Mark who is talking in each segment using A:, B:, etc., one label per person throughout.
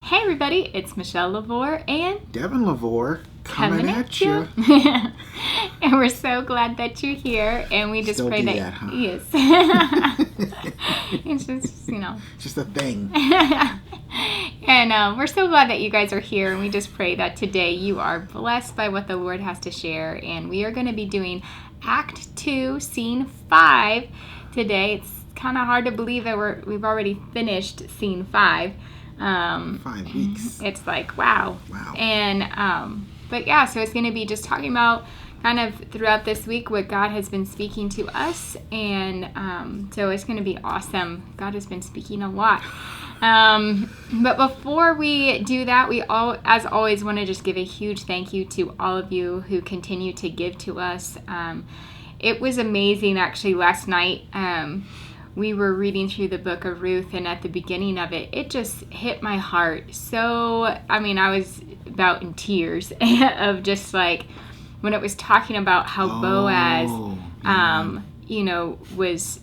A: Hey everybody, it's Michelle LaVore and
B: Devin LaVore coming at you.
A: And we're so glad that you're here, and we just
B: Still
A: pray
B: do
A: that
B: huh?
A: Yes. It's just,
B: just a thing.
A: And we're so glad that you guys are here, and we just pray that today you are blessed by what the Lord has to share. And we are going to be doing Act 2, Scene 5 today. It's kind of hard to believe that we've already finished Scene 5.
B: 5 weeks.
A: It's like, wow. And, but yeah, so it's going to be just talking about kind of throughout this week what God has been speaking to us. And so it's going to be awesome. God has been speaking a lot. But before we do that, we all, as always, want to just give a huge thank you to all of you who continue to give to us. It was amazing, actually, last night. We were reading through the book of Ruth, and at the beginning of it, it just hit my heart. So, I was about in tears of just like when it was talking about how Boaz, was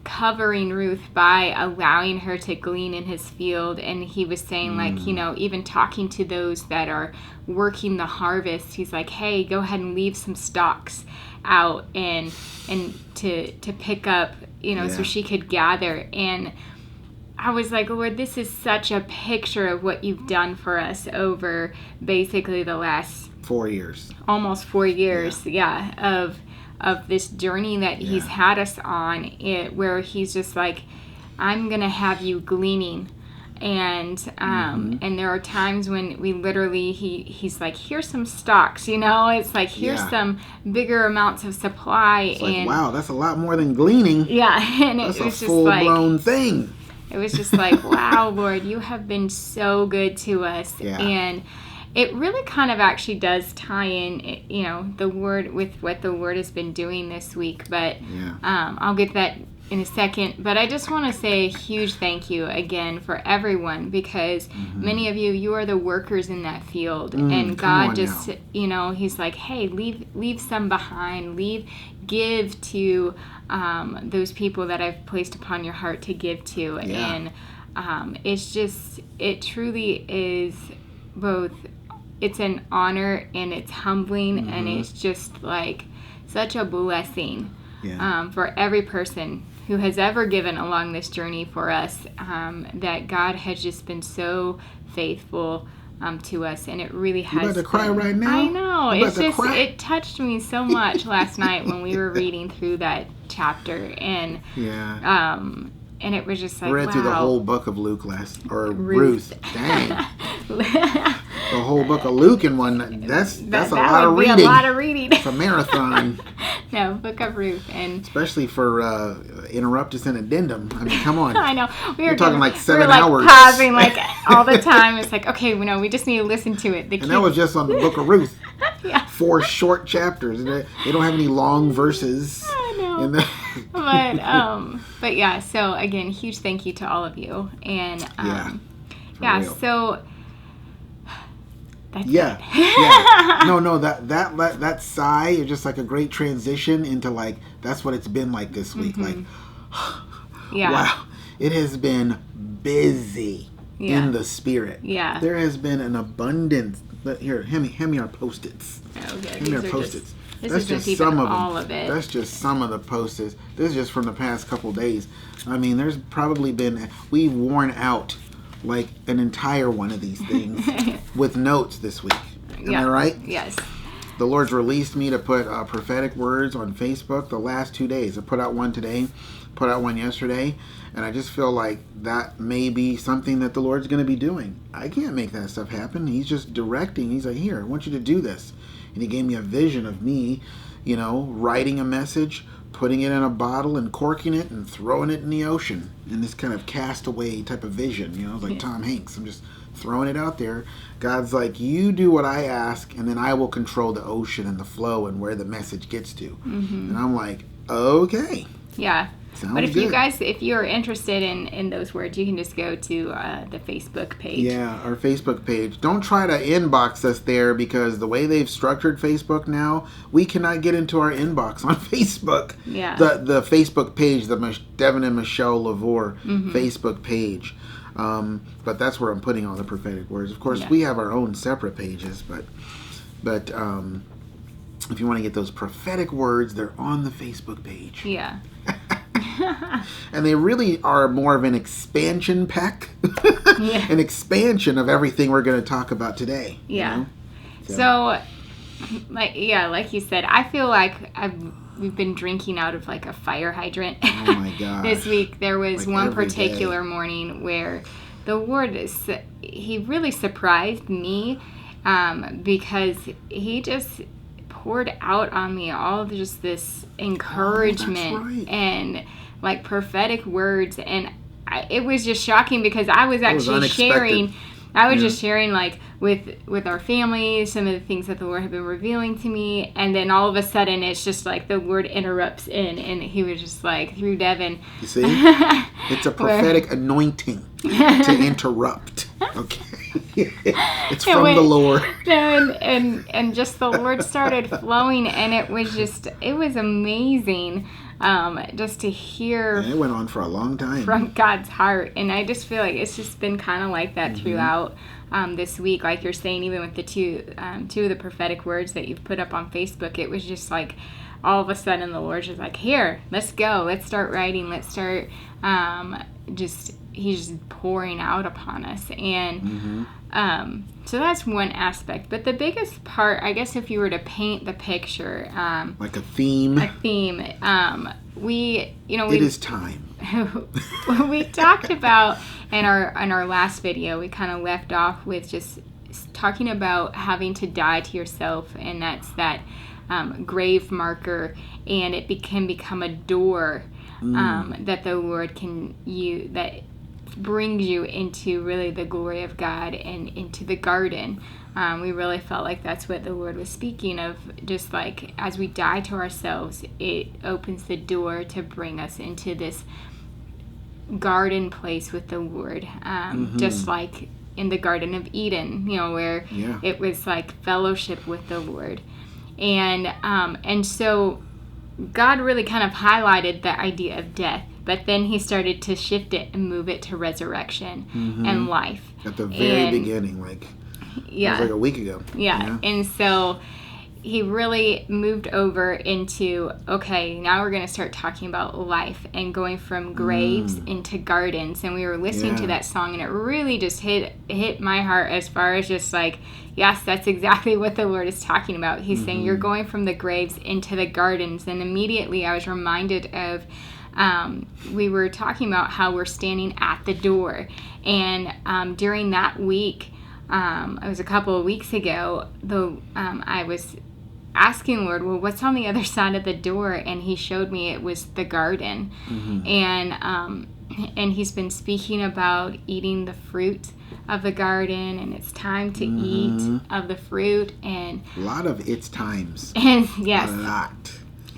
A: covering Ruth by allowing her to glean in his field. And he was saying even talking to those that are working the harvest, he's like, hey, go ahead and leave some stalks out and to pick up, so she could gather. And I was like, Lord, this is such a picture of what you've done for us over basically the last
B: 4 years,
A: almost 4 years, of this journey that he's had us on, where he's just like, I'm gonna have you gleaning. And and there are times when we literally he's like, here's some stocks, it's like, here's some bigger amounts of supply.
B: It's like, wow, that's a lot more than gleaning.
A: And
B: that's
A: it was
B: a
A: just
B: full-blown thing.
A: It was just like, wow, Lord, you have been so good to us. And it really kind of actually does tie in, the word with what the Lord has been doing this week. But I'll get to that in a second. But I just want to say a huge thank you again for everyone, because many of you are the workers in that field. And God just, he's like, hey, leave some behind. Give to those people that I've placed upon your heart to give to. And it truly is both. It's an honor and it's humbling, and it's just like such a blessing for every person who has ever given along this journey for us, that God has just been so faithful to us, and it really has.
B: You about to cry right now?
A: I know. It touched me so much last night when we were reading through that chapter, and and it was just like,
B: read through the whole book of Ruth. Dang. The whole book of Luke in one. That's a lot of reading.
A: A lot of reading.
B: It's a marathon.
A: No, book of Ruth, and
B: especially for interruptus and addendum. Come on.
A: I know.
B: We're talking like 7 hours.
A: Pausing all the time. It's like, okay, we just need to listen to it.
B: And that was just on the book of Ruth. 4 short chapters. They don't have any long verses.
A: I know. But yeah. So again, huge thank you to all of you, and so. That's
B: No, that sigh is just like a great transition into like, that's what it's been like this week. Like, wow, it has been busy in the spirit. There has been an abundance. But here, hand me our Post-its.
A: Okay,
B: hand me our Post-its.
A: That's just some of them. All of it.
B: That's just some of the Post-its. This is just from the past couple days. There's probably been, we've worn out like an entire one of these things with notes this week. Am I right?
A: Yes.
B: The Lord's released me to put prophetic words on Facebook the last 2 days. I put out one today, put out one yesterday, and I just feel like that may be something that the Lord's going to be doing. I can't make that stuff happen. He's just directing. He's like, here, I want you to do this. And he gave me a vision of me, writing a message, putting it in a bottle and corking it and throwing it in the ocean in this kind of castaway type of vision. Like Tom Hanks. I'm just throwing it out there. God's like, you do what I ask, and then I will control the ocean and the flow and where the message gets to. And I'm like, okay.
A: Yeah.
B: Sounds
A: but if
B: good.
A: you guys, if you're interested in those words, you can just go to the Facebook page.
B: Yeah, our Facebook page. Don't try to inbox us there, because the way they've structured Facebook now, we cannot get into our inbox on Facebook.
A: Yeah.
B: The Facebook page, the Devin and Michelle LaVore Facebook page. But that's where I'm putting all the prophetic words. Of course,
A: Yeah.
B: we have our own separate pages, but if you want to get those prophetic words, they're on the Facebook page.
A: Yeah.
B: And they really are more of an expansion pack,
A: Yeah.
B: an expansion of everything we're going to talk about today.
A: Yeah.
B: You know?
A: So, like you said, I feel like we've been drinking out of like a fire hydrant.
B: Oh my gosh.
A: This week there was
B: Like
A: one
B: every
A: particular
B: day.
A: morning where the Lord he really surprised me because he just poured out on me all of just this encouragement
B: right.
A: and like prophetic words, and it was just shocking because I was actually
B: unexpected.
A: sharing. I was just sharing like with our family some of the things that the Lord had been revealing to me, and then all of a sudden it's just like the Lord interrupts in, and he was just like through Devin.
B: You see, it's a prophetic anointing to interrupt. Okay, it's from the Lord.
A: And just the Lord started flowing, and it was amazing. Just to hear
B: And it went on for a long time
A: from God's heart, and I just feel like it's just been kind of like that throughout this week. Like you're saying, even with the two of the prophetic words that you've put up on Facebook, it was just like all of a sudden the Lord's just like, here, let's go, let's start writing, let's start. He's just pouring out upon us, and so that's one aspect. But the biggest part, I guess, if you were to paint the picture,
B: like a theme.
A: It
B: is time.
A: We talked about in our last video, we kind of left off with just talking about having to die to yourself, and that's that grave marker, and it can become a door that the Lord can use, that brings you into really the glory of God and into the garden. We really felt like that's what the Lord was speaking of, just like as we die to ourselves, it opens the door to bring us into this garden place with the Lord, just like in the Garden of Eden, where it was like fellowship with the Lord. And so God really kind of highlighted the idea of death, but then he started to shift it and move it to resurrection and life.
B: At the very beginning, it was like a week ago.
A: Yeah. And so he really moved over into, okay, now we're going to start talking about life and going from graves into gardens. And we were listening to that song, and it really just hit my heart as far as just like, yes, that's exactly what the Lord is talking about. He's saying you're going from the graves into the gardens. And immediately I was reminded of, we were talking about how we're standing at the door. And during that week, it was a couple of weeks ago, I was asking Lord, well, what's on the other side of the door? And he showed me it was the garden. And he's been speaking about eating the fruit of the garden, and it's time to eat of the fruit, and
B: a lot of its times.
A: And yes,
B: a lot.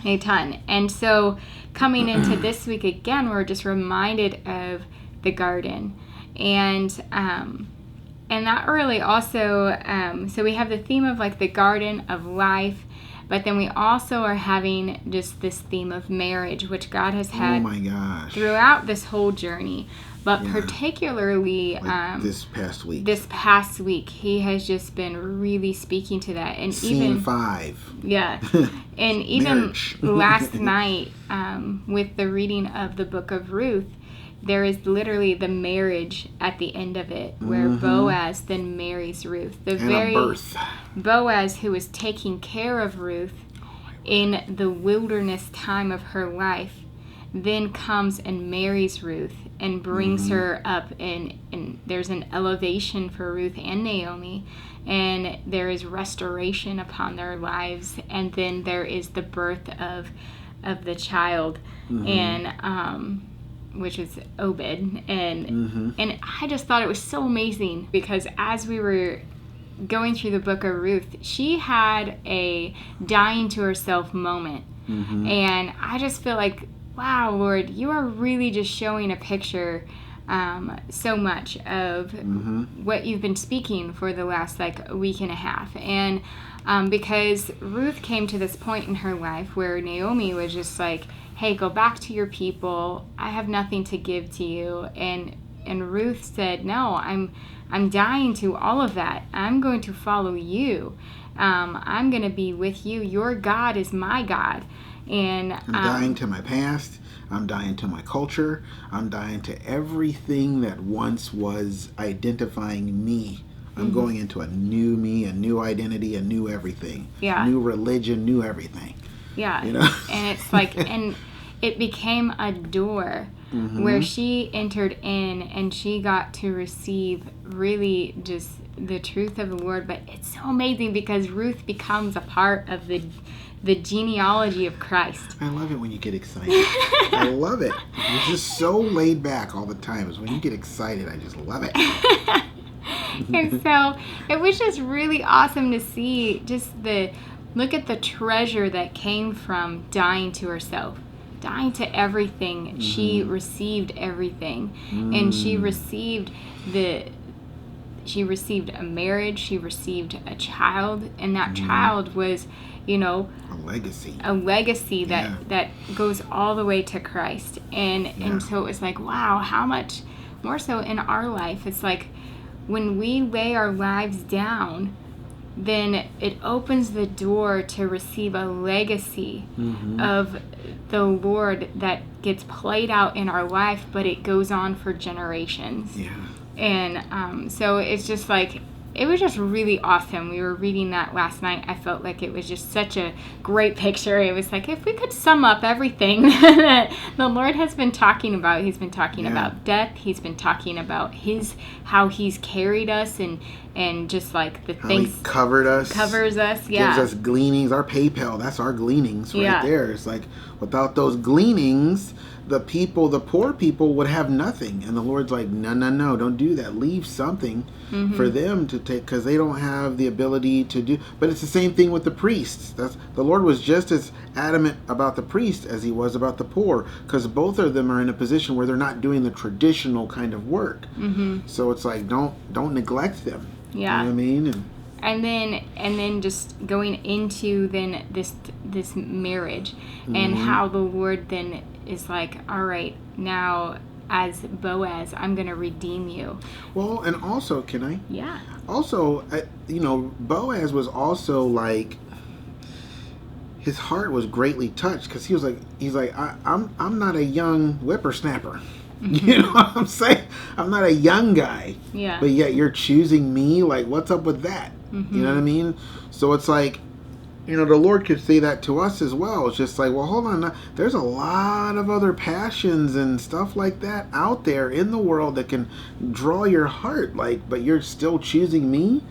A: A ton. And so coming into this week again, we're just reminded of the garden. And that really also, so we have the theme of like the garden of life, but then we also are having just this theme of marriage, which God has had throughout this whole journey. But particularly
B: this past week,
A: he has just been really speaking to that. And
B: Scene
A: even
B: 5.
A: Yeah. And even last night, with the reading of the book of Ruth, there is literally the marriage at the end of it, where Boaz then marries Ruth. The very
B: birth.
A: Boaz who was taking care of Ruth in the wilderness time of her life, then comes and marries Ruth and brings her up, and there's an elevation for Ruth and Naomi, and there is restoration upon their lives, and then there is the birth of the child, and which is Obed, and I just thought it was so amazing, because as we were going through the book of Ruth, she had a dying to herself moment, and I just feel like, wow, Lord, you are really just showing a picture so much of what you've been speaking for the last a week and a half. And because Ruth came to this point in her life where Naomi was just like, hey, go back to your people. I have nothing to give to you. And Ruth said, no, I'm dying to all of that. I'm going to follow you. I'm going to be with you. Your God is my God. And
B: I'm dying to my past. I'm dying to my culture. I'm dying to everything that once was identifying me. I'm going into a new me, a new identity, a new everything.
A: Yeah.
B: New religion, new everything.
A: Yeah.
B: You know?
A: And it's like, and it became a door where she entered in and she got to receive really just the truth of the Lord. But it's so amazing because Ruth becomes a part of the genealogy of Christ.
B: I love it when you get excited. I love it. You're just so laid back all the time. Is when you get excited, I just love it.
A: And so it was just really awesome to see just look at the treasure that came from dying to herself. Dying to everything. She received everything. And she received a marriage, she received a child, and that child was, a legacy that goes all the way to Christ. And so it was like, wow, how much more so in our life. It's like when we lay our lives down, then it opens the door to receive a legacy of the Lord that gets played out in our life, but it goes on for generations.
B: Yeah.
A: And so it's just like, it was just really awesome. We were reading that last night. I felt like it was just such a great picture. It was like, if we could sum up everything that the Lord has been talking about. He's been talking about death. He's been talking about how he's carried us and just like the things.
B: He covers us.
A: Gives
B: us gleanings. Our PayPal, that's our gleanings right there. It's like, without those gleanings, the poor people would have nothing. And the Lord's like, no, don't do that. Leave something for them to take, because they don't have the ability to do. But it's the same thing with the priests. The Lord was just as adamant about the priest as he was about the poor, because both of them are in a position where they're not doing the traditional kind of work. So it's like, don't neglect them.
A: Yeah.
B: You know what I mean?
A: And then just going into then this marriage and how the Lord then is like, all right, now as Boaz, I'm going to redeem you.
B: Well, and also, can I?
A: Yeah.
B: Also, Boaz was also like, his heart was greatly touched, because he's like, I'm not a young whippersnapper. You know what I'm saying? I'm not a young guy.
A: Yeah.
B: But yet you're choosing me. Like, what's up with that? You know what I mean? So it's like, the Lord could say that to us as well. It's just like, well, hold on. There's a lot of other passions and stuff like that out there in the world that can draw your heart. Like, but you're still choosing me.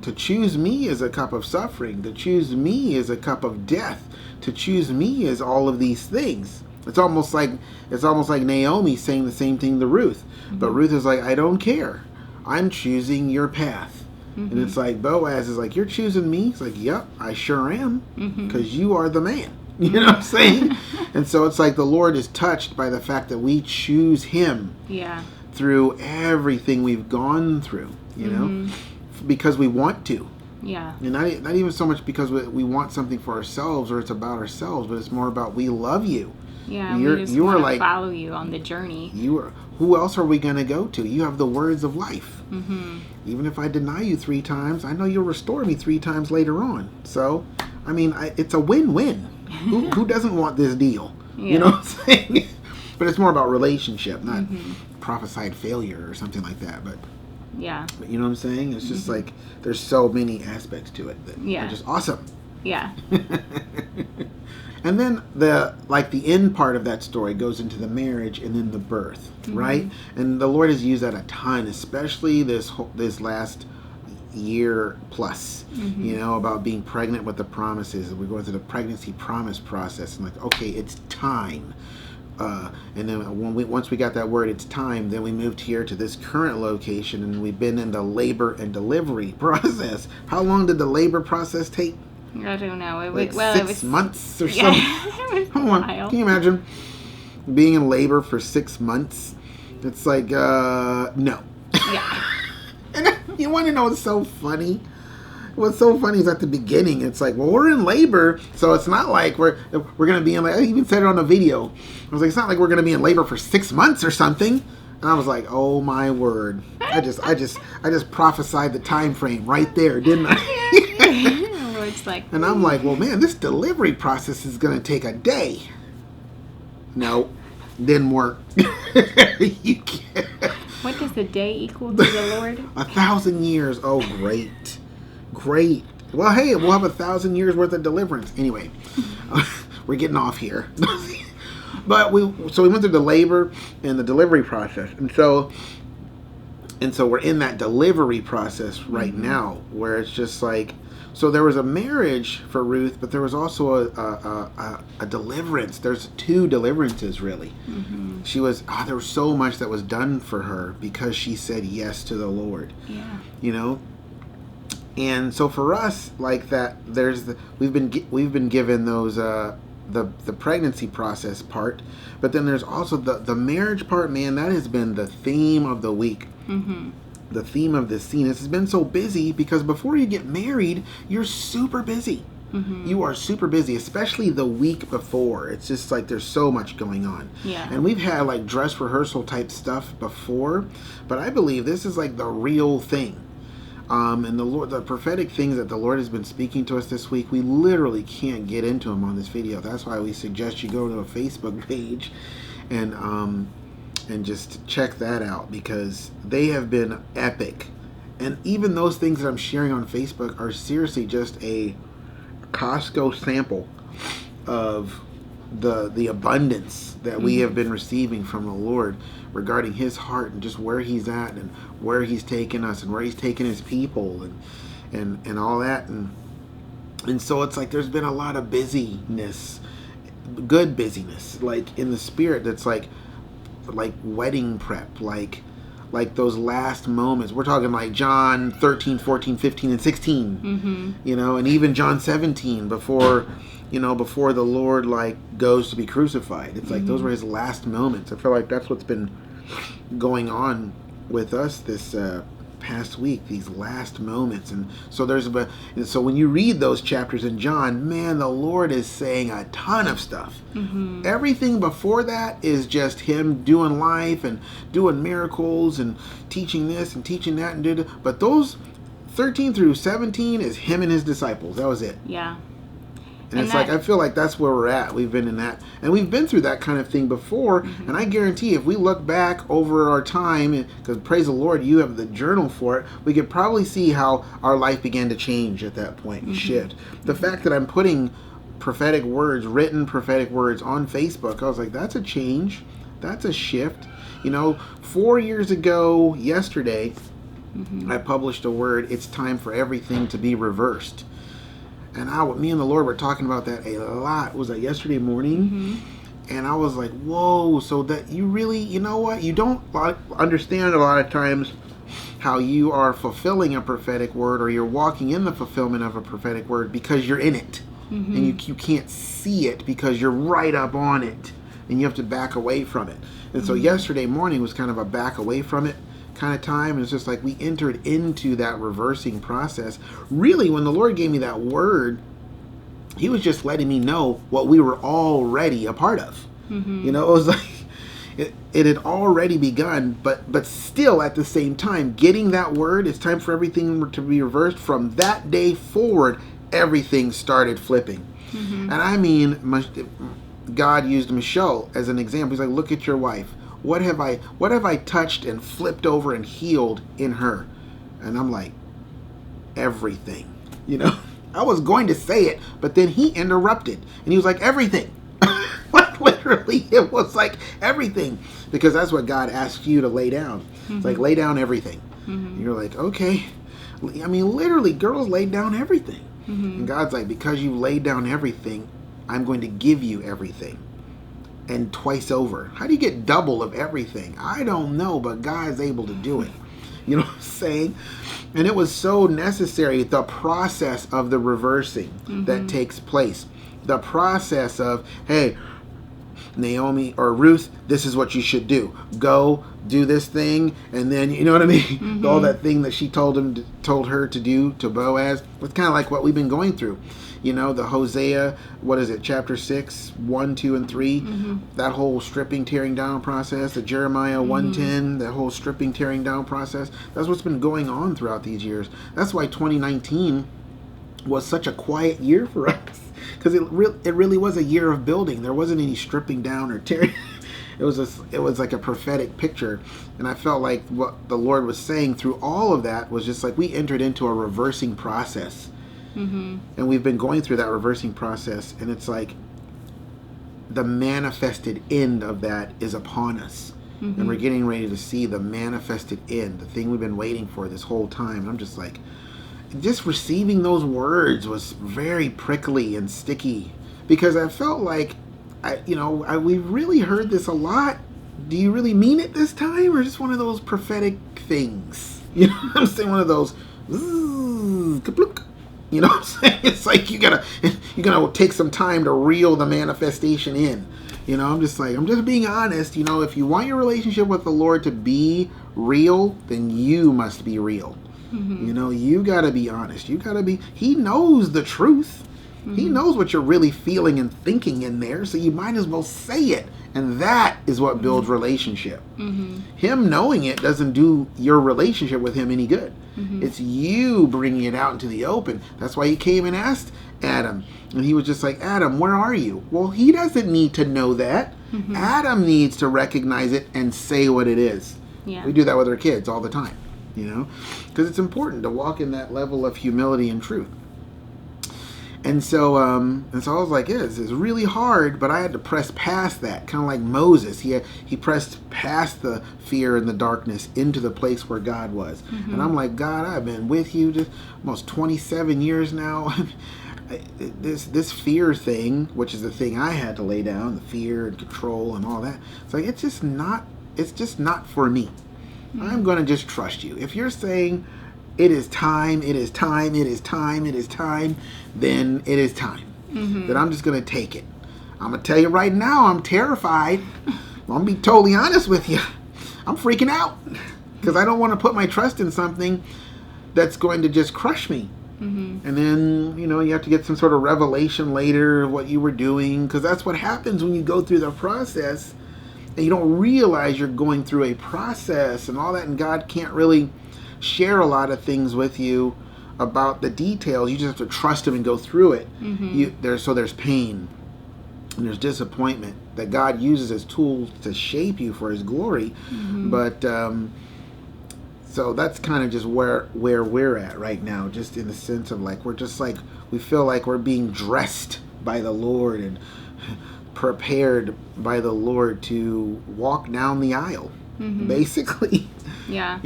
B: To choose me is a cup of suffering. To choose me is a cup of death. To choose me is all of these things. It's almost like Naomi saying the same thing to Ruth. But Ruth is like, I don't care. I'm choosing your path. And it's like, Boaz is like, you're choosing me? It's like, yep, I sure am. Because you are the man. You know what I'm saying? And so it's like the Lord is touched by the fact that we choose him through everything we've gone through, because we want to.
A: Yeah.
B: And not even so much because we want something for ourselves or it's about ourselves, but it's more about we love you.
A: Yeah, we just want to follow you on the journey.
B: Who else are we going to go to? You have the words of life. Even if I deny you 3 times, I know you'll restore me 3 times later on. So, I mean, it's a win-win. Who doesn't want this deal? You know what I'm saying? But it's more about relationship, not prophesied failure or something like that. But you know what I'm saying? It's just like, there's so many aspects to it that are just awesome.
A: Yeah.
B: And then the end part of that story goes into the marriage and then the birth, right? And the Lord has used that a ton, especially this last year plus, about being pregnant with the promises. We're going through the pregnancy promise process, and like, okay, it's time. And then once we got that word, it's time, then we moved here to this current location, and we've been in the labor and delivery process. How long did the labor process take?
A: I don't know. It
B: was,
A: well,
B: 6 months or something. Come on. Can you imagine being in labor for 6 months? It's like, no. Yeah. And you want to know what's so funny? What's so funny is at the beginning, it's like, well, we're in labor, so it's not like we're going to be in, like, I even said it on a video. I was like, it's not like we're going to be in labor for 6 months or something. And I was like, oh my word. I just prophesied the time frame right there, didn't I?
A: Lord's like,
B: and I'm like, well, man, this delivery process is going to take a day. No, didn't work. You can't.
A: What does a day equal to the Lord?
B: 1,000 years. Oh, great. Great. Well, hey, we'll have 1,000 years worth of deliverance. Anyway, we're getting off here. But we went through the labor and the delivery process. And so we're in that delivery process right now where it's just like, so there was a marriage for Ruth, but there was also a deliverance. There's 2 deliverances, really. Mm-hmm. There was so much that was done for her because she said yes to the Lord.
A: Yeah.
B: You know? And so for us, like that, we've been given those, the pregnancy process part, but then there's also the marriage part, man, that has been the theme of the week. Mm-hmm. The theme of this scene. It's been so busy because before you get married, you're super busy. Mm-hmm. You are super busy, especially the week before. It's just like there's so much going on.
A: Yeah.
B: And we've had like dress rehearsal type stuff before, but I believe this is like the real thing. And the prophetic things that the Lord has been speaking to us this week, we literally can't get into them on this video. That's why we suggest you go to a Facebook page and just check that out, because they have been epic. And even those things that I'm sharing on Facebook are seriously just a Costco sample of the abundance that we have been receiving from the Lord regarding his heart and just where he's at and where he's taken us and where he's taken his people and all that. And so it's like there's been a lot of busyness, good busyness, like in the spirit, that's like wedding prep, like those last moments. We're talking like John 13, 14, 15, and 16, mm-hmm. And even John 17 before the Lord like goes to be crucified. It's like mm-hmm. those were his last moments. I feel like that's what's been going on with us this past week, these last moments. And so when you read those chapters in John, man, the Lord is saying a ton of stuff. Mm-hmm. Everything before that is just him doing life and doing miracles and teaching this and teaching that but those 13 through 17 is him and his disciples. That was it.
A: Yeah.
B: And it's like, I feel like that's where we're at. We've been in that. And we've been through that kind of thing before. Mm-hmm. And I guarantee if we look back over our time, because praise the Lord, you have the journal for it, we could probably see how our life began to change at that point and mm-hmm. shift. The fact that I'm putting prophetic words, written prophetic words on Facebook, I was like, that's a change. That's a shift. 4 years ago, yesterday, mm-hmm. I published a word, it's time for everything to be reversed. And me and the Lord were talking about that a lot. Was that yesterday morning? Mm-hmm. And I was like, whoa, so that you really, you know what? You don't understand a lot of times how you are fulfilling a prophetic word, or you're walking in the fulfillment of a prophetic word because you're in it. Mm-hmm. And you can't see it because you're right up on it. And you have to back away from it. And so yesterday morning was kind of a back away from it kind of time. And it's just like we entered into that reversing process. Really, when the Lord gave me that word, he was just letting me know what we were already a part of. Mm-hmm. It was like it had already begun, but still at the same time, getting that word, it's time for everything to be reversed. From that day forward, everything started flipping. Mm-hmm. And I mean, God used Michelle as an example. He's like, look at your wife. What have I touched and flipped over and healed in her? And I'm like, everything. I was going to say it, but then he interrupted. And he was like, everything. Like literally, it was like everything. Because that's what God asks you to lay down. Mm-hmm. It's like, lay down everything. Mm-hmm. And you're like, okay. I mean, literally, girls laid down everything. Mm-hmm. And God's like, because you laid down everything, I'm going to give you everything. And twice over. How do you get double of everything? I don't know, but God's able to do it. You know what I'm saying? And it was so necessary, the process of the reversing mm-hmm. that takes place. The process of, hey, Naomi or Ruth, this is what you should do. Go do this thing, and then you know what I mean. Mm-hmm. All that thing that she told her to do to Boaz. It's kind of like what we've been going through. You know, the Hosea, what is it, chapter 6, 1, 2, and 3, mm-hmm. that whole stripping, tearing down process, the Jeremiah 1:10, that whole stripping, tearing down process. That's what's been going on throughout these years. That's why 2019 was such a quiet year for us, because it really was a year of building. There wasn't any stripping down or tearing. It was like a prophetic picture, and I felt like what the Lord was saying through all of that was just like we entered into a reversing process. Mm-hmm. And we've been going through that reversing process, and it's like the manifested end of that is upon us. Mm-hmm. And we're getting ready to see the manifested end, the thing we've been waiting for this whole time. And I'm just like, just receiving those words was very prickly and sticky, because I felt like, we really heard this a lot. Do you really mean it this time, or just one of those prophetic things? You know what I'm saying? One of those, kaplook. You know what I'm saying? It's like you gotta take some time to reel the manifestation in. You know, I'm just being honest. You know, if you want your relationship with the Lord to be real, then you must be real. Mm-hmm. You know, you gotta be honest. He knows the truth. Mm-hmm. He knows what you're really feeling and thinking in there, so you might as well say it. And that is what builds relationship. Mm-hmm. Him knowing it doesn't do your relationship with him any good. Mm-hmm. It's you bringing it out into the open. That's why he came and asked Adam. And he was just like, Adam, where are you? Well, he doesn't need to know that. Mm-hmm. Adam needs to recognize it and say what it is. Yeah. We do that with our kids all the time, you know, because it's important to walk in that level of humility and truth. And so I was like, it's really hard, but I had to press past that, kind of like Moses. He pressed past the fear and the darkness into the place where God was. Mm-hmm. And I'm like, God, I've been with you just almost 27 years now. This fear thing, which is the thing I had to lay down, the fear and control and all that. It's like, it's just not for me. Mm-hmm. I'm going to just trust you. If you're saying, it is time, then it is time. Mm-hmm. Then I'm just going to take it. I'm going to tell you right now, I'm terrified. I'm going to be totally honest with you. I'm freaking out because I don't want to put my trust in something that's going to just crush me. Mm-hmm. And then, you have to get some sort of revelation later of what you were doing, because that's what happens when you go through the process and you don't realize you're going through a process and all that, and God can't really share a lot of things with you about the details. You just have to trust him and go through it. Mm-hmm. There's pain and there's disappointment that God uses as tools to shape you for his glory. Mm-hmm. But so that's kind of just where we're at right now, just in the sense of like we feel like we're being dressed by the Lord and prepared by the Lord to walk down the aisle. Mm-hmm. Basically.
A: Yeah.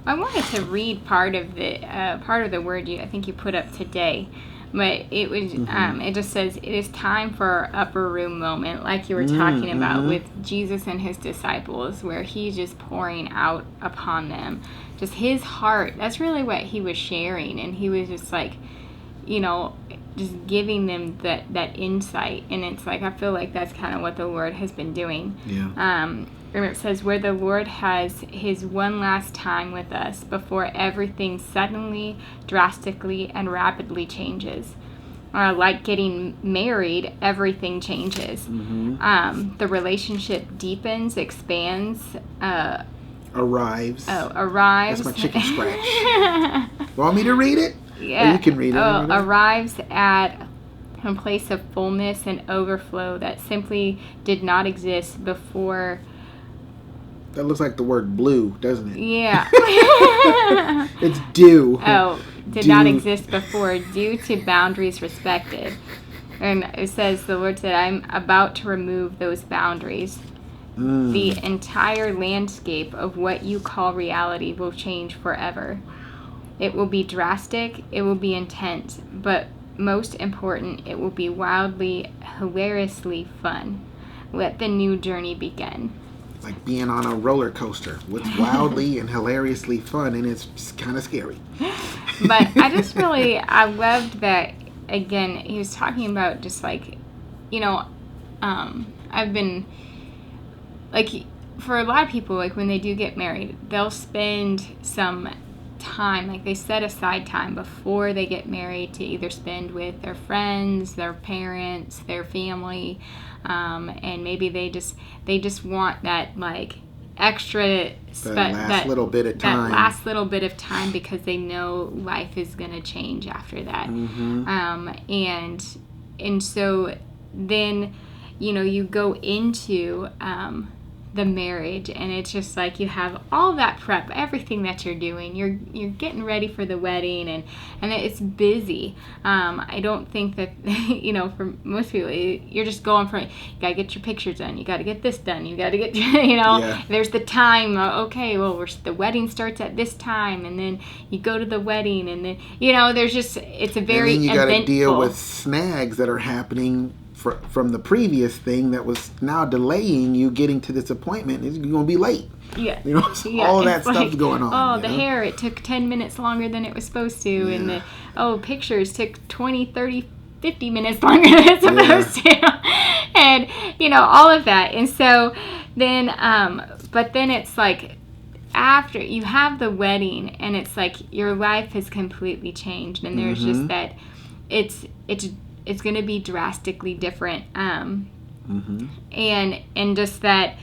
A: I wanted to read part of the word I think you put up today, but it was mm-hmm. It just says, it is time for our upper room moment, like you were talking mm-hmm. about with Jesus and his disciples, where he's just pouring out upon them just his heart. That's really what he was sharing, and he was just like, just giving them that insight. And it's like, I feel like that's kind of what the Lord has been doing. Yeah. And it says, where the Lord has his one last time with us before everything suddenly, drastically, and rapidly changes. Like getting married, everything changes. Mm-hmm. The relationship deepens, expands.
B: Arrives.
A: Oh, arrives.
B: That's my chicken scratch. Want me to read it?
A: Yeah.
B: Or you can read it.
A: Arrives at a place of fullness and overflow that simply did not exist before.
B: That looks like the word blue, doesn't it?
A: Yeah.
B: It's due.
A: Oh, did not exist before, due to boundaries respected. And it says, the Lord said, I'm about to remove those boundaries. The entire landscape of what you call reality will change forever. It will be drastic, it will be intense, but most important, it will be wildly, hilariously fun. Let the new journey begin.
B: Like being on a roller coaster. It's wildly and hilariously fun, and it's kind of scary.
A: But I loved that, again, he was talking about just like, I've been, like, for a lot of people, like, when they do get married, they'll spend some time, like, they set aside time before they get married to either spend with their friends, their parents, their family, and maybe they just want that, like, extra
B: that little bit of time.
A: That last little bit of time, because they know life is going to change after that. And so then, you know, you go into the marriage, and it's just like you have all that prep, everything that you're doing, you're getting ready for the wedding, and it's busy. I don't think that, you know, for most people, you're just going for it. You gotta get your pictures done, you gotta get this done, you gotta get, you know, there's the time. Okay, well, the wedding starts at this time, and then you go to the wedding, and then, you know, there's just, it's a very
B: and then you
A: eventful.
B: gotta deal with snags that are happening from the previous thing that was now delaying you getting to this appointment. You're going to be late.
A: Yeah.
B: You know, so all of that stuff's going on.
A: Oh, the hair, it took 10 minutes longer than it was supposed to. And the pictures took 20, 30, 50 minutes longer than it's supposed to. And, you know, all of that. And so then, but then it's like, after you have the wedding, and it's like your life has completely changed. And there's just that, it's going to be drastically different, and just that,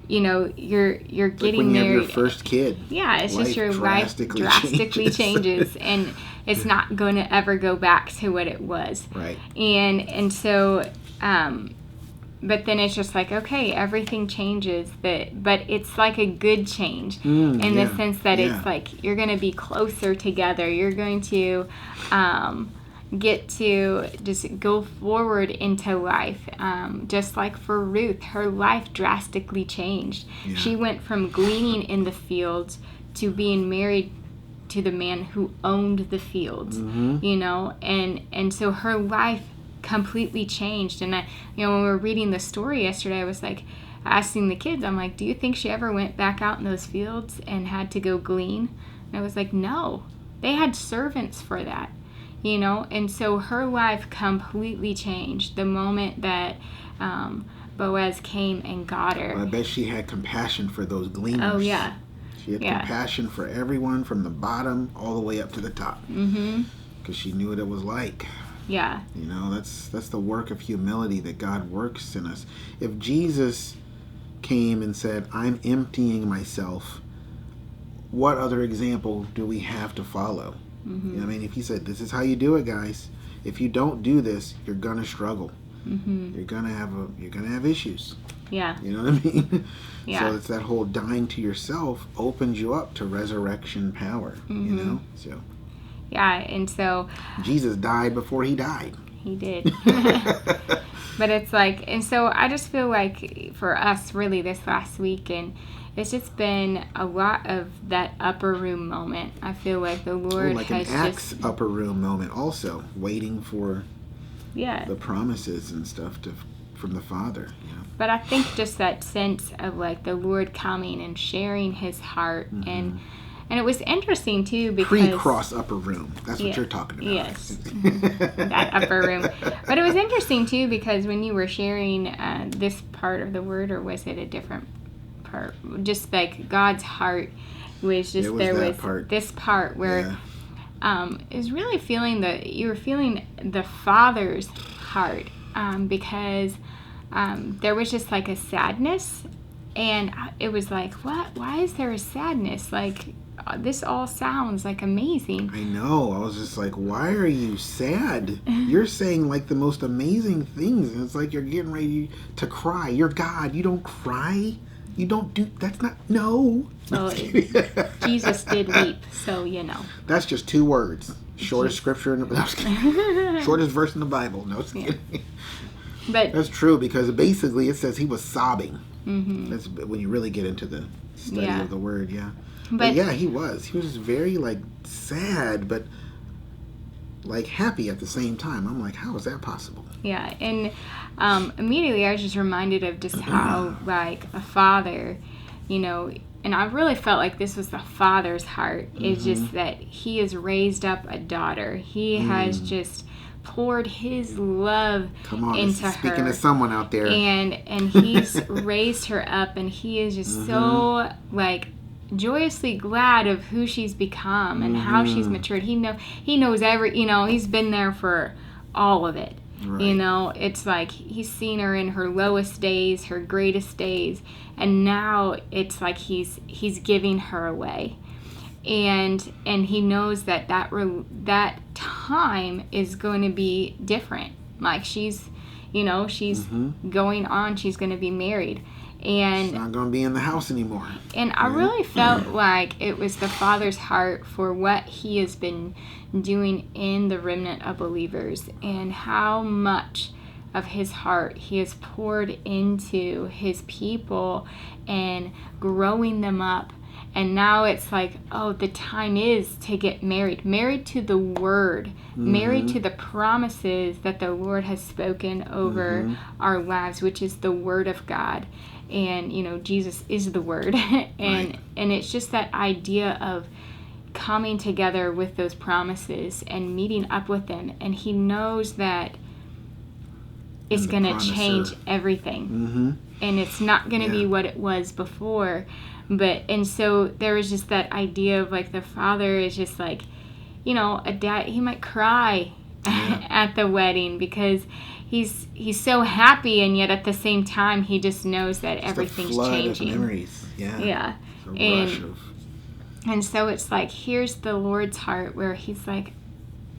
A: you know, you're getting
B: like when you
A: married.
B: have your first kid.
A: Yeah, it's just your life drastically changes, and it's not going to ever go back to what it was.
B: Right.
A: And so, but then it's just like, okay, everything changes, but it's like a good change in the sense that it's like you're going to be closer together. You're going to get to just go forward into life, just like for Ruth, her life drastically changed. She went from gleaning in the fields to being married to the man who owned the fields, you know, and so her life completely changed. And I, you know, when we were reading the story yesterday, I was like asking the kids, I'm like, do you think she ever went back out in those fields and had to go glean? And I was like, no, they had servants for that. You know, and so her life completely changed the moment that Boaz came and got her.
B: Well, I bet she had compassion for those gleaners.
A: Oh, yeah.
B: She had compassion for everyone from the bottom all the way up to the top. Because she knew what it was like.
A: Yeah.
B: You know, that's the work of humility that God works in us. If Jesus came and said, I'm emptying myself, what other example do we have to follow? You know what I mean? If he said, this is how you do it, guys. If you don't do this, you're gonna struggle. You're gonna have issues.
A: Yeah.
B: You know what I mean?
A: Yeah.
B: So it's that whole dying to yourself opens you up to resurrection power. You know? So.
A: Yeah, and so
B: Jesus died before he died.
A: He did. But it's like, and so I just feel like for us, really, this last week, and it's just been a lot of that upper room moment. I feel like the Lord
B: like
A: has
B: an Acts upper room moment also, waiting for the promises and stuff from the Father. You know?
A: But I think just that sense of like the Lord coming and sharing his heart, and it was interesting too because
B: pre-cross upper room. That's what you're talking about.
A: Yes, that upper room. But it was interesting too because when you were sharing this part of the word, or was it a different part? Just like God's heart was just this part where is really you were feeling the Father's heart, because there was just like a sadness, and it was like, what? Why is there a sadness? Like, this all sounds like amazing.
B: I know. I was just like, why are you sad? You're saying like the most amazing things, and it's like you're getting ready to cry. You're God. You don't cry. You don't do. That's not. No.
A: Well, Jesus did weep, so you know.
B: That's just 2 words. Shortest scripture in the Bible. Shortest verse in the Bible. No, just kidding.
A: But
B: that's true, because basically it says he was sobbing. That's when you really get into the study of the word. But yeah, he was very like sad, but like happy at the same time. I'm like, how is that possible?
A: Yeah, and immediately I was just reminded of just how like a father, you know, and I really felt like this was the Father's heart. It's just that he has raised up a daughter. He has just poured his love into her.
B: Speaking to someone out there.
A: And he's raised her up, and he is just so like joyously glad of who she's become and how she's matured. He knows he's been there for all of it. Right. It's like he's seen her in her lowest days, her greatest days, and now it's like he's giving her away. And he knows that time is going to be different. Like she's going on, she's going to be married. And
B: she's not going to be in the house anymore.
A: And I really felt like it was the Father's heart for what he has been doing in the remnant of believers, and how much of his heart he has poured into his people and growing them up. And now it's like, oh, the time is to get married to the Word, married to the promises that the Lord has spoken over our lives, which is the Word of God. And, Jesus is the Word. And it's just that idea of coming together with those promises and meeting up with them. And he knows that it's going to change everything. And it's not going to be what it was before. And so there was just that idea of like the Father is just like, a dad, he might cry at the wedding because he's so happy, and yet at the same time he just knows that everything's changing.
B: Of memories. Yeah.
A: And so it's like, here's the Lord's heart where he's like,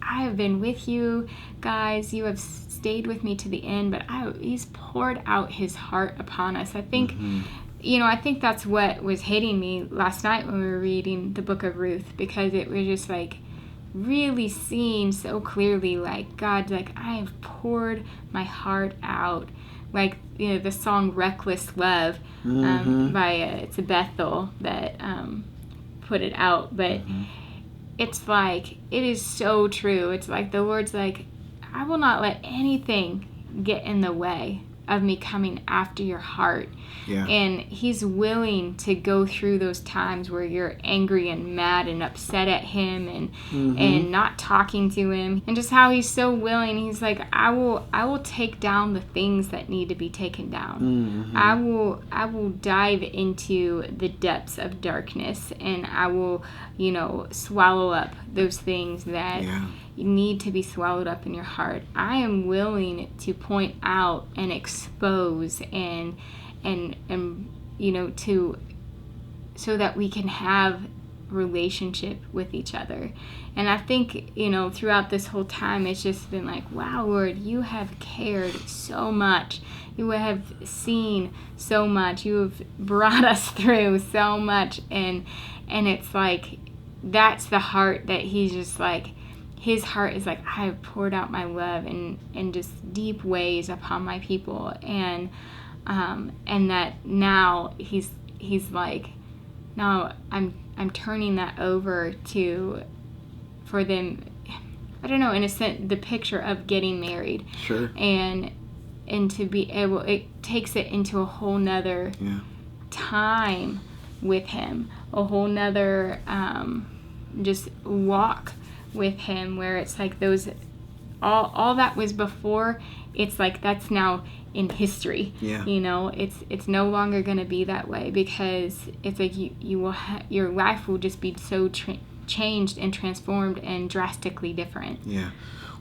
A: I have been with you guys, you have stayed with me to the end, but he's poured out his heart upon us. I think I think that's what was hitting me last night when we were reading the book of Ruth, because it was just like really seeing so clearly, like God's like, I have poured my heart out. Like, the song Reckless Love by it's a Bethel that put it out, but it's like, it is so true. It's like the Lord's like, I will not let anything get in the way of me coming after your heart. And he's willing to go through those times where you're angry and mad and upset at him and not talking to him, and just how he's so willing. He's like, I will take down the things that need to be taken down. I will dive into the depths of darkness, and I will swallow up those things that need to be swallowed up in your heart. I am willing to point out and expose and so that we can have relationship with each other. And I think throughout this whole time it's just been like, wow, Lord, you have cared so much, you have seen so much, you have brought us through so much, and it's like, that's the heart that he's just like, his heart is like, I have poured out my love in just deep ways upon my people, and that now he's like, now I'm turning that over for them, I don't know, in a sense, the picture of getting married.
B: Sure.
A: And to be able, it takes it into a whole nother time with him, a whole nother just walk with him, where it's like those all that was before, it's like that's now in history. It's no longer going to be that way, because it's like you will your life will just be so changed and transformed and drastically different.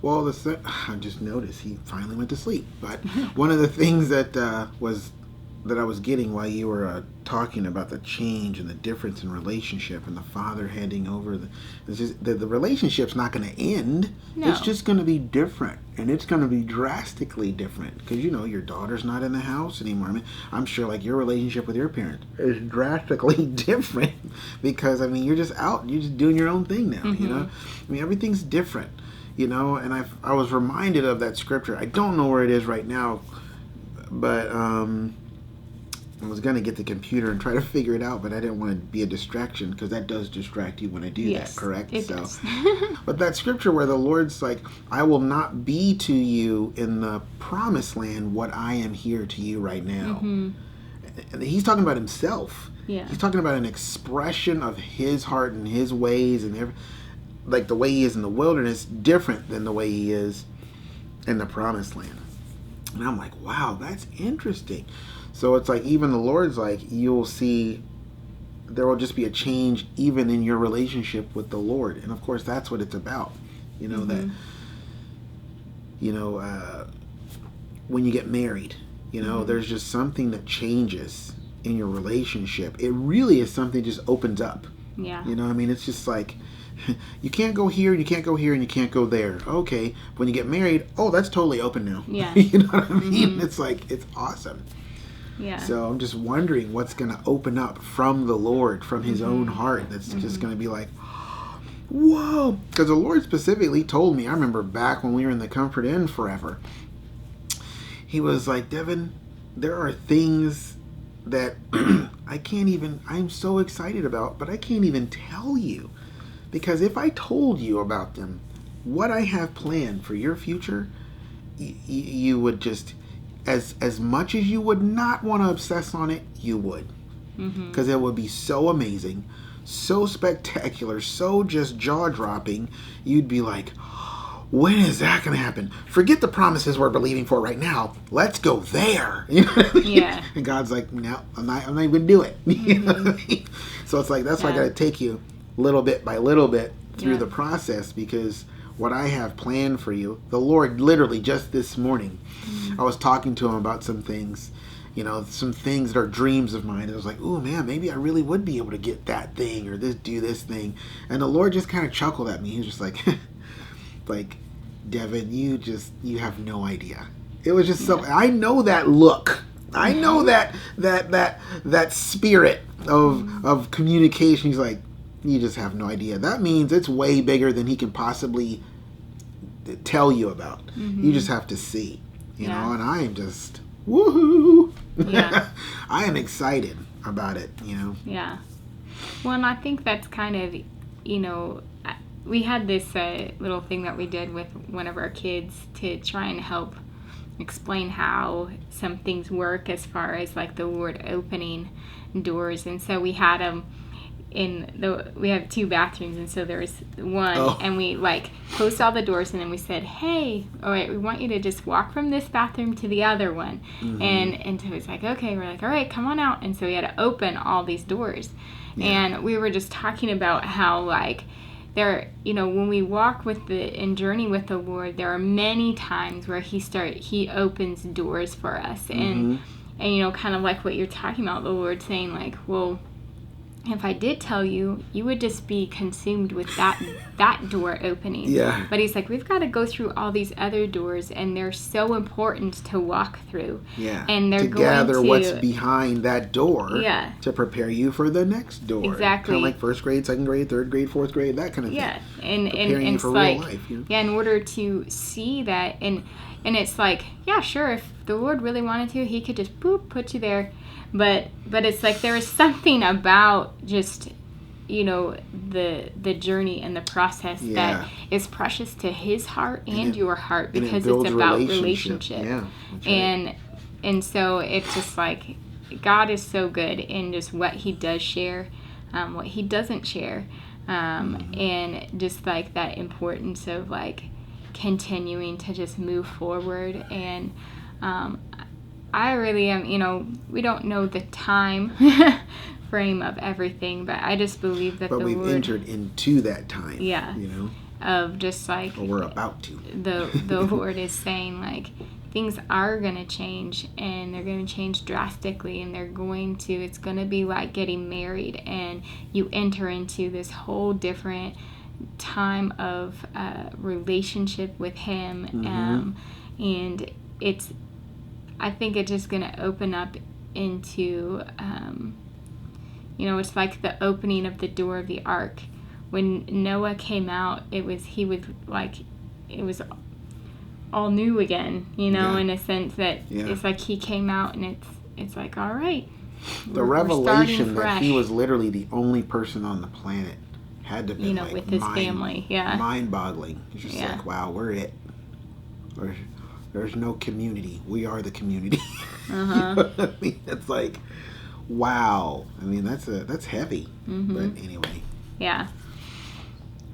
B: Well, I just noticed he finally went to sleep, but one of the things that I was getting while you were talking about the change and the difference in relationship and the Father handing over the relationship's not going to end. No. It's just going to be different, and it's going to be drastically different, because your daughter's not in the house anymore. I mean, I'm sure like your relationship with your parents is drastically different, because you're just out, you're just doing your own thing now. Everything's different, and I was reminded of that scripture. I don't know where it is right now, but I was going to get the computer and try to figure it out, but I didn't want to be a distraction, because that does distract you when I do that, correct?
A: It does.
B: But that scripture where the Lord's like, I will not be to you in the promised land what I am here to you right now. And he's talking about himself. He's talking about an expression of his heart and his ways, and like the way he is in the wilderness, different than the way he is in the promised land. And I'm like, wow, that's interesting. So it's like, even the Lord's like, you'll see there will just be a change even in your relationship with the Lord. And of course, that's what it's about. That, when you get married, there's just something that changes in your relationship. It really is something just opens up.
A: Yeah.
B: It's just like, you can't go here, and you can't go here, and you can't go there. Okay. When you get married, oh, that's totally open now.
A: Yeah.
B: You know what I mean? It's like, it's awesome.
A: Yeah.
B: So I'm just wondering what's going to open up from the Lord, from his own heart. That's just going to be like, whoa. Because the Lord specifically told me, I remember back when we were in the Comfort Inn forever, he was like, Devin, there are things that I'm so excited about, but I can't even tell you. Because if I told you about them, what I have planned for your future, you would just, as much as you would not want to obsess on it, you would. Because it would be so amazing, so spectacular, so just jaw-dropping. You'd be like, when is that going to happen? Forget the promises we're believing for right now. Let's go there. You know what I mean? Yeah. And God's like, no, I'm not even going to do it. You know what I mean? So it's like, that's why I got to take you little bit by little bit through the process, because what I have planned for you, the Lord literally just this morning, I was talking to him about some things, some things that are dreams of mine. And I was like, ooh, man, maybe I really would be able to get that thing or do this thing. And the Lord just kind of chuckled at me. He was just like, Devin, you have no idea. It was just so, I know that look. I know that spirit of communication. He's like, you just have no idea. That means it's way bigger than he can possibly tell you about. You just have to see, you know, and I am just, woohoo. Yeah. I am excited about it,
A: Yeah. Well, and I think that's kind of, we had this little thing that we did with one of our kids to try and help explain how some things work as far as like the Lord opening doors. And so we had them we have 2 bathrooms, and so there was one, and we like closed all the doors, and then we said, hey, all right, we want you to just walk from this bathroom to the other one. And so it's like, okay, we're like, all right, come on out. And so we had to open all these doors. And we were just talking about how like there, when we walk and journey with the Lord, there are many times where he opens doors for us. And kind of like what you're talking about, the Lord saying like, well, if I did tell you, you would just be consumed with that door opening. Yeah. But he's like, we've got to go through all these other doors, and they're so important to walk through. Yeah. And they're
B: to gather what's behind that door. Yeah. To prepare you for the next door.
A: Exactly.
B: Kind of like first grade, second grade, third grade, fourth grade, that kind of thing.
A: Yeah. And you for real life. Yeah. In order to see that, and it's like, yeah, sure. If the Lord really wanted to, he could just put you there. But it's like there is something about just, the journey and the process that is precious to his heart and your heart, because it's about relationship. Yeah, that's right. And so it's just like God is so good in just what he does share, what he doesn't share, and just like that importance of like continuing to just move forward. And I really am, we don't know the time frame of everything, but I just believe that
B: we've entered into that time. Yeah.
A: Of just like,
B: or we're about to.
A: The Lord is saying like things are going to change, and they're going to change drastically, and it's going to be like getting married, and you enter into this whole different time of relationship with him. And I think it's just going to open up into, it's like the opening of the door of the ark. When Noah came out, it was all new again, in a sense that it's like he came out, and it's like, all right.
B: The revelation that he was literally the only person on the planet had to be
A: with his family. Yeah.
B: Mind-boggling. It's just like, wow, we're it. There's no community. We are the community. You know what I mean? It's like, wow. I mean, that's heavy. But anyway.
A: Yeah.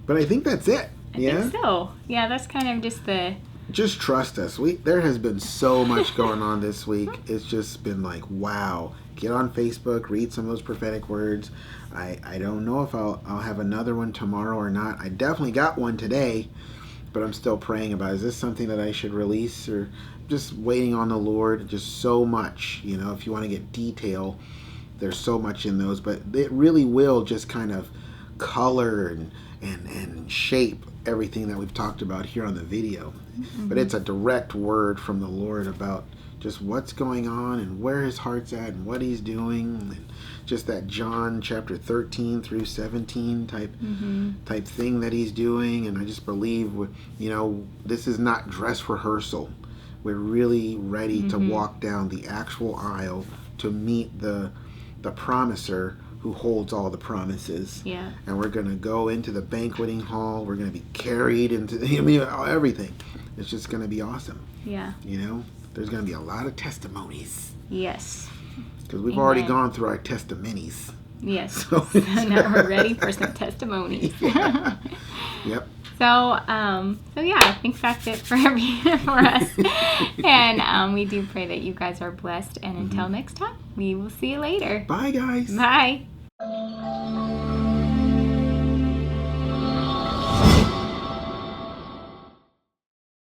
B: But I think that's it.
A: I think so. Yeah, that's kind of just the
B: just trust us. There has been so much going on this week. It's just been like, wow. Get on Facebook, read some of those prophetic words. I don't know if I'll have another one tomorrow or not. I definitely got one today, but I'm still praying about, is this something that I should release, or just waiting on the Lord? Just so much, if you want to get detail, there's so much in those, but it really will just kind of color and shape everything that we've talked about here on the video. Mm-hmm. But it's a direct word from the Lord about just what's going on and where his heart's at and what he's doing, and just that John chapter 13 through 17 type thing that he's doing. And I just believe, this is not dress rehearsal. We're really ready to walk down the actual aisle to meet the promiser who holds all the promises.
A: Yeah.
B: And we're going to go into the banqueting hall. We're going to be carried into everything. It's just going to be awesome.
A: Yeah.
B: There's going to be a lot of testimonies.
A: Yes.
B: Because we've already gone through our testimonies.
A: Yes. So now we're ready for some testimonies.
B: Yeah. Yep.
A: So yeah, I think that's it for us. And we do pray that you guys are blessed. And until next time, we will see you later.
B: Bye, guys.
A: Bye.